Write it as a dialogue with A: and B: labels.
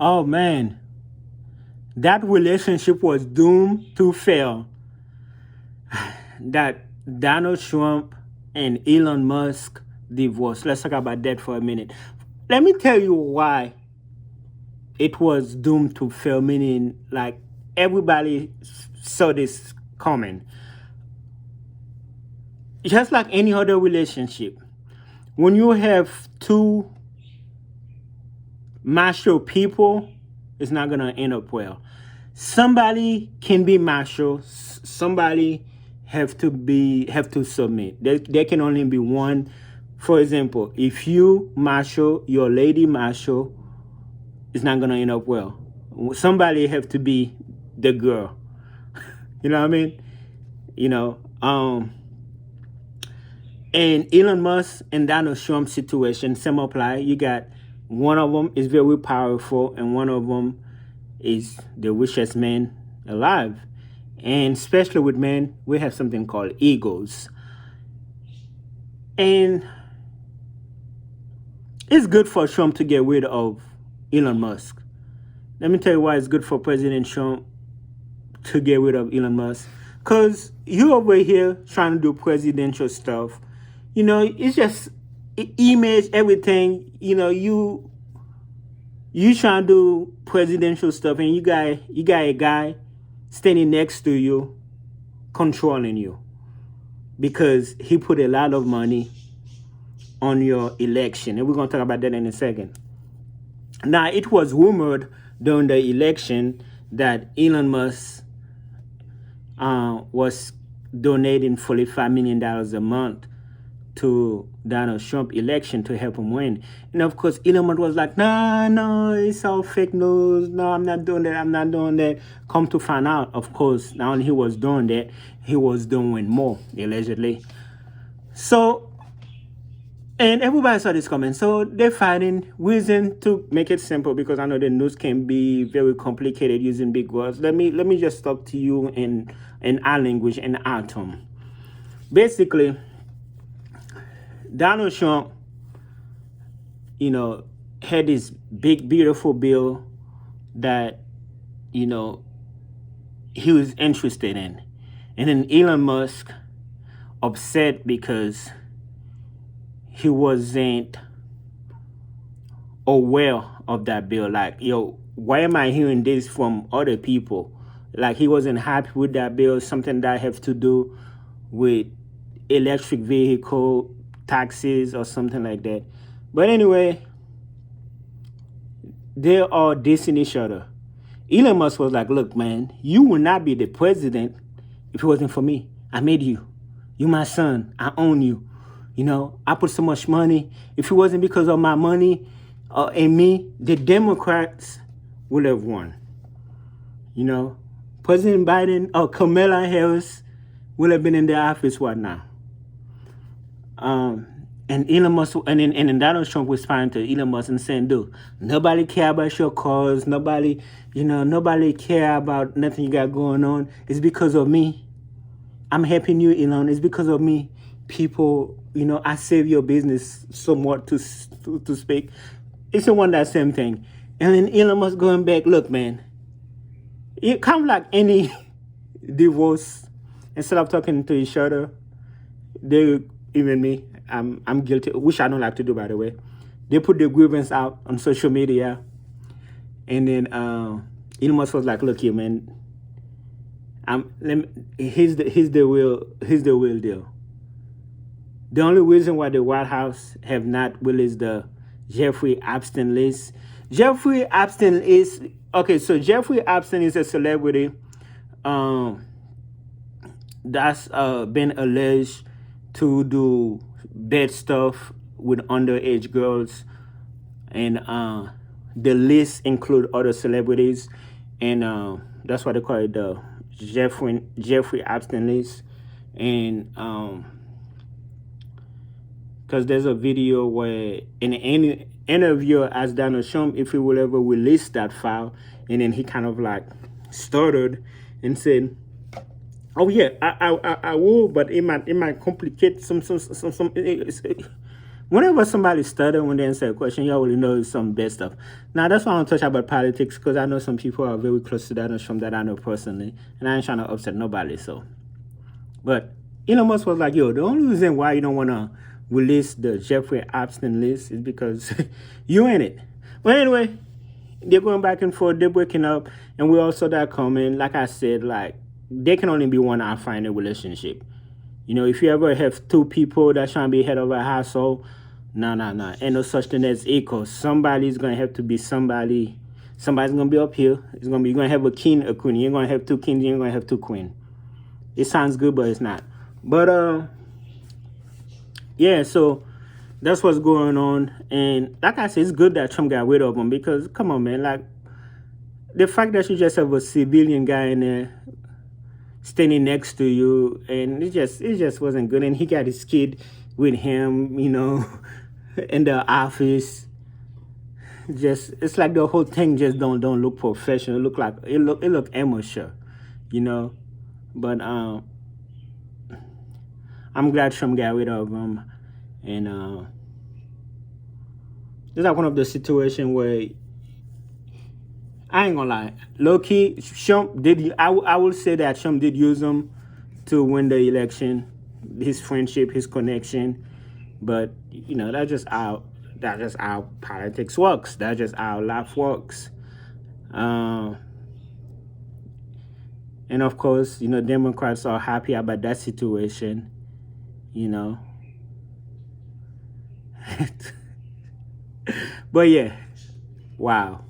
A: Oh man, that relationship was doomed to fail. That Donald Trump and Elon Musk divorce. Let's talk about that for a minute. Let me tell you why it was doomed to fail, meaning like everybody saw this coming. Just like any other relationship, when you have two macho people, it's not gonna end up well. Somebody can be macho, somebody have to submit. There can only be one. For example, if you macho, your lady macho, it's not gonna end up well. Somebody have to be the girl. You know what I mean? You know, and Elon Musk and Donald Trump situation, same apply. You got one of them is very powerful, and one of them is the richest man alive. And especially with men, we have something called egos. And it's good for Trump to get rid of Elon Musk. Let me tell you why it's good for President Trump to get rid of Elon Musk. Because you over here trying to do presidential stuff. You know, it's just image, everything. You know, you trying to do presidential stuff, and you got a guy standing next to you controlling you because he put a lot of money on your election, and we're going to talk about that in a second. Now, it was rumored during the election that Elon Musk was donating $45 million a month to Donald Trump election to help him win. And of course, Elon Musk was like, nah, no, it's all fake news. No, I'm not doing that. I'm not doing that. Come to find out, of course, not only he was doing that, he was doing more, allegedly. So, and everybody saw this coming. So they're fighting. Reason to make it simple, because I know the news can be very complicated using big words. Let me just talk to you in our language, in our tone. Basically, Donald Trump, you know, had this big, beautiful bill that, you know, he was interested in. And then Elon Musk upset because he wasn't aware of that bill. Like, yo, why am I hearing this from other people? Like, he wasn't happy with that bill, something that have to do with electric vehicle taxes or something like that. But anyway, they are dissing each other. Elon Musk was like, look, man, you will not be the president if it wasn't for me. I made you. You're my son. I own you. You know, I put so much money. If it wasn't because of my money and me, the Democrats would have won. You know, President Biden or Kamala Harris would have been in the office right now. And Elon Musk and then Donald Trump was responding to Elon Musk and saying, dude, nobody care about your cause. Nobody care about nothing you got going on. It's because of me. I'm helping you, Elon. It's because of me. People, you know, I save your business somewhat to speak. It's the one that same thing. And then Elon Musk going back, look, man, it kind of like any divorce. Instead of talking to each other, they, even me, I'm guilty, which I don't like to do, by the way. They put their grievance out on social media, and then Elon Musk was like, "Look here, man. Here's the real deal. The only reason why the White House have not released the Jeffrey Epstein list. Jeffrey Epstein is okay. So Jeffrey Epstein is a celebrity that's been alleged to do bad stuff with underage girls, and the list include other celebrities, and that's why they call it the Jeffrey Epstein list. And because there's a video where in any interviewer asked Donald Trump if he will ever release that file, and then he kind of like stuttered and said, "Oh yeah, I will, but it might complicate some." Whenever somebody stutter when they answer a question, you already know it's some bad stuff. Now that's why I don't touch about politics, because I know some people are very close to Donald Trump that I know personally, and I ain't trying to upset nobody. So, but Elon Musk was like, "Yo, the only reason why you don't want to release the Jeffrey Epstein list is because you in it." But anyway, they're going back and forth, they're breaking up, and we also that coming. Like I said, like there can only be one alpha in a relationship. You know, if you ever have two people that's trying to be head of a household, no. Ain't no such thing as equal. Somebody's gonna have to be somebody. Somebody's gonna be up here. It's gonna be you're gonna have a king, a queen. You're gonna have two kings, you're gonna have two queens. It sounds good, but it's not. But yeah, so that's what's going on. And like I said, it's good that Trump got rid of him, because come on, man, like the fact that you just have a civilian guy in there standing next to you, and it just wasn't good. And he got his kid with him, you know, in the office. Just it's like the whole thing just don't look professional. It look amateur, you know. But I'm glad Trump got rid of him, and it's like one of the situations where I ain't gonna lie, low key, Trump did. I will say that Trump did use him to win the election, his friendship, his connection. But you know, that's just how politics works. That's just how life works. And of course, you know, Democrats are happy about that situation. You know, but yeah, wow.